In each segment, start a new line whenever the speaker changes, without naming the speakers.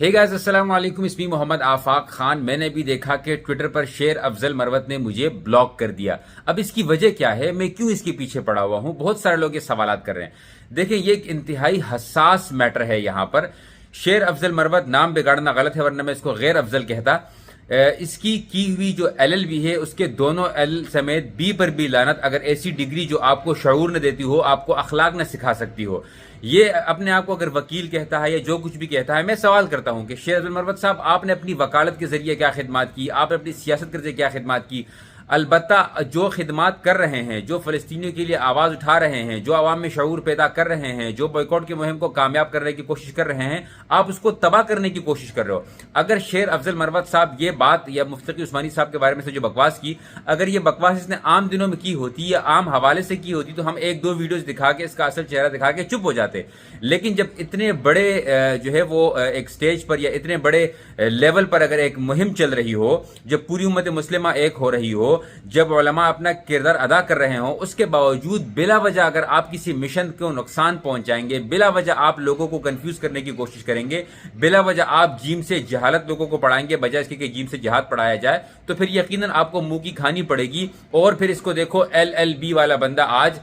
Hey guys, अस्सलाम वालेकुम। इसमी मोहम्मद आफाक खान। मैंने भी देखा कि ट्विटर पर शेर अफजल मरवत ने मुझे ब्लॉक कर दिया। अब इसकी वजह क्या है, मैं क्यों इसके पीछे पड़ा हुआ हूं, बहुत सारे लोग ये सवाल कर रहे हैं। देखें, ये एक इंतहाई हसास मैटर है। यहां पर शेर अफजल मरवत नाम बिगाड़ना गलत है, वरना मैं इसको गैर अफजल कहता। इसकी की हुई जो LLB है, उसके दोनों L समेत B पर भी लानत। अगर ऐसी डिग्री जो आपको शऊर न देती हो, आपको अखलाक न सिखा सकती हो, ये अपने आप को अगर वकील कहता है या जो कुछ भी कहता है, मैं सवाल करता हूं कि शेर अफजल मरवत साहब, आपने अपनी वकालत के जरिए क्या खिदमात की, आपने अपनी सियासत के जरिए क्या खिदमात की। अलबत्ता जो खिदमात कर रहे हैं, जो फ़लस्तीनियों के लिए आवाज़ उठा रहे हैं, जो आवाम में शऊर पैदा कर रहे हैं, जो बॉयकॉट की मुहिम को कामयाब करने की कोशिश कर रहे हैं, आप उसको तबाह करने की कोशिश कर रहे हो। अगर शेर अफजल मरवत साहब ये बात या मुफ्ती उस्मानी साहब के बारे में से जो बकवास की, अगर ये बकवास इसने आम दिनों में की होती या आम हवाले से की होती, तो हम एक दो वीडियोज़ दिखा के इसका असल चेहरा दिखा के चुप हो जाते। लेकिन जब इतने बड़े जो है वो एक स्टेज पर या इतने बड़े लेवल पर अगर एक मुहिम चल रही हो, जब पूरी उम्मत मुस्लिमा एक हो रही हो, जब उलमा अपना किरदार अदा कर रहे हो, उसके बावजूद बिला वजह अगर आप किसी मिशन को नुकसान पहुंचाएंगे, बिला वजह आप लोगों को कंफ्यूज करने की कोशिश करेंगे, बिला वजह आप जीम से जहालत लोगों को पढ़ाएंगे बजाय इसके कि जीम से जिहाद पढ़ाया जाए, तो फिर यकीनन आपको मुंह की खानी पड़ेगी। और फिर इसको देखो, LLB वाला बंदा आज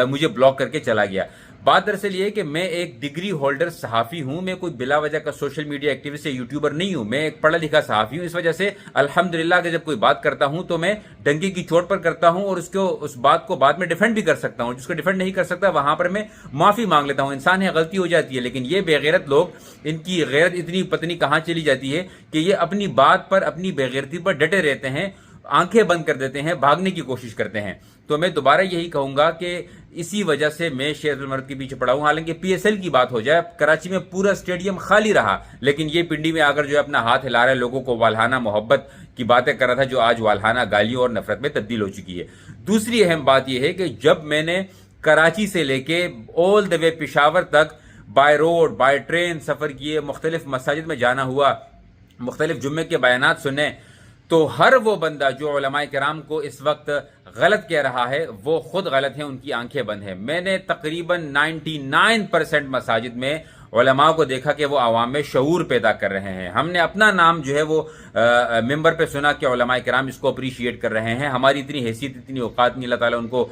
मुझे ब्लॉक करके चला गया। बात दरअसल ये है कि मैं एक डिग्री होल्डर सहाफ़ी हूं, मैं कोई बिला वजह का सोशल मीडिया एक्टिविस्ट या यूट्यूबर नहीं हूं। मैं एक पढ़ा लिखा सहाफ़ी हूं। इस वजह से अल्हम्दुलिल्लाह कि जब कोई बात करता हूं तो मैं डंके की चोट पर करता हूं और उस बात को बाद में डिफेंड भी कर सकता हूं। जिसको डिफेंड नहीं कर सकता, वहां पर मैं माफ़ी मांग लेता हूं। इंसान है, गलती हो जाती है। लेकिन ये बेगैरत लोग, इनकी गैरत इतनी पत्नी कहां चली जाती है कि ये अपनी बात पर, अपनी बेगैरती पर डटे रहते हैं, आंखें बंद कर देते हैं, भागने की कोशिश करते हैं। तो मैं दोबारा यही कहूंगा कि इसी वजह से मैं शेर अफजल मरवत के पीछे पड़ा हूं। हालांकि PSL की बात हो जाए, कराची में पूरा स्टेडियम खाली रहा, लेकिन ये पिंडी में आकर जो है अपना हाथ हिला रहे, लोगों को वालहाना मोहब्बत की बातें कर रहा था, जो आज वालहाना गालियों और नफरत में तब्दील हो चुकी है। दूसरी अहम बात यह है कि जब मैंने कराची से लेके ऑल द वे पेशावर तक बाय रोड बाय ट्रेन सफर किए, मुख्तलिफ मसाजिद में जाना हुआ, मुख्तलिफ जुम्मे के बयानात सुने, तो हर वो बंदा जो उलमाए किराम को इस वक्त गलत कह रहा है, वो खुद गलत है, उनकी आंखें बंद हैं। मैंने तकरीबन 99% मसाजिद में उलमा को देखा कि वो आवाम में शऊर पैदा कर रहे हैं। हमने अपना नाम जो है वो मिंबर पे सुना कि उलमाए किराम इसको अप्रिशिएट कर रहे हैं। हमारी इतनी हैसियत, इतनी औकात नहीं, अल्लाह ताला उनको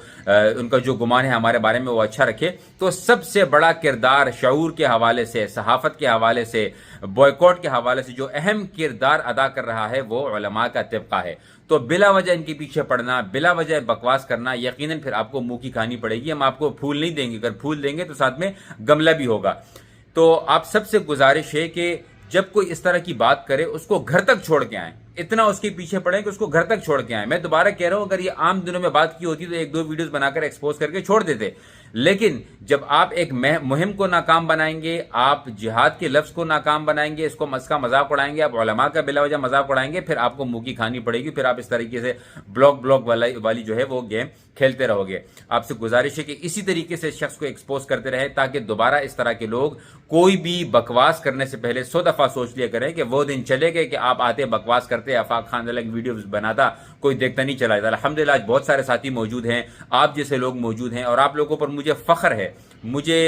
उनका जो गुमान है हमारे बारे में वो अच्छा रखे। तो सबसे बड़ा किरदार शऊर के हवाले से, सहाफत के हवाले से, बॉयकॉट के हवाले से जो अहम किरदार अदा कर रहा है, वो उलमा का तबका है। तो बिला वजह इनके पीछे पड़ना, बिला वजह बकवास करना, यकीनन फिर आपको मुंह की खानी पड़ेगी। हम आपको फूल नहीं देंगे, अगर फूल देंगे तो साथ में गमला भी होगा। तो आप सबसे गुजारिश है कि जब कोई इस तरह की बात करे, उसको घर तक छोड़ के आए। इतना उसके पीछे पड़े कि उसको घर तक छोड़ के आए। मैं दोबारा कह रहा हूं, अगर ये आम दिनों में बात की होती तो एक दो वीडियोस बनाकर एक्सपोज करके छोड़ देते। लेकिन जब आप एक मुहिम को नाकाम बनाएंगे, आप जिहाद के लफ्ज को नाकाम बनाएंगे, इसको इसका मजाक उड़ाएंगे, आप उलमा का बिला वजह मजाक उड़ाएंगे, फिर आपको मुंह की खानी पड़ेगी। फिर आप इस तरीके से ब्लॉक वाली जो है वो गेम खेलते रहोगे। आपसे गुजारिश है कि इसी तरीके से शख्स को एक्सपोज करते रहे, ताकि दोबारा इस तरह के लोग कोई भी बकवास करने से पहले 100 दफा सोच लिया करें कि वो दिन चले गए कि आप आते बकवास करते, आफाक खान अलग वीडियो बनाता, कोई देखता नहीं चला जाता। अल्हम्दुलिल्लाह आज बहुत सारे साथी मौजूद हैं, आप जैसे लोग मौजूद हैं, और आप लोगों पर मुझे फख्र है, मुझे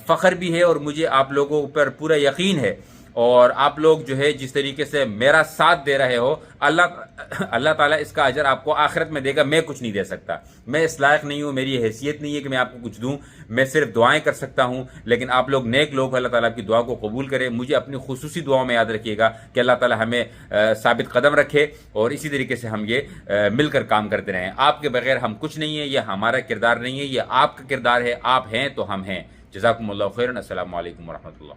फख्र भी है और मुझे आप लोगों पर पूरा यकीन है। और आप लोग जो है जिस तरीके से मेरा साथ दे रहे हो, अल्लाह ताला इसका अजर आपको आखिरत में देगा। मैं कुछ नहीं दे सकता, मैं इस लायक नहीं हूं, मेरी हैसियत नहीं है कि मैं आपको कुछ दूं। मैं सिर्फ दुआएं कर सकता हूं। लेकिन आप लोग नेक लोग, अल्लाह ताला आपकी दुआ को कबूल करे। मुझे अपनी खुसूसी दुआओं में याद रखिएगा कि अल्लाह ताला हमें साबित कदम रखे और इसी तरीके से हम ये मिलकर काम करते रहें। आपके बगैर हम कुछ नहीं है, ये हमारा किरदार नहीं है, ये आपका किरदार है। आप हैं तो हम हैं। जज़ाकुमुल्लाहु खैरन। अस्सलामु अलैकुम वरहमतुल्लाह।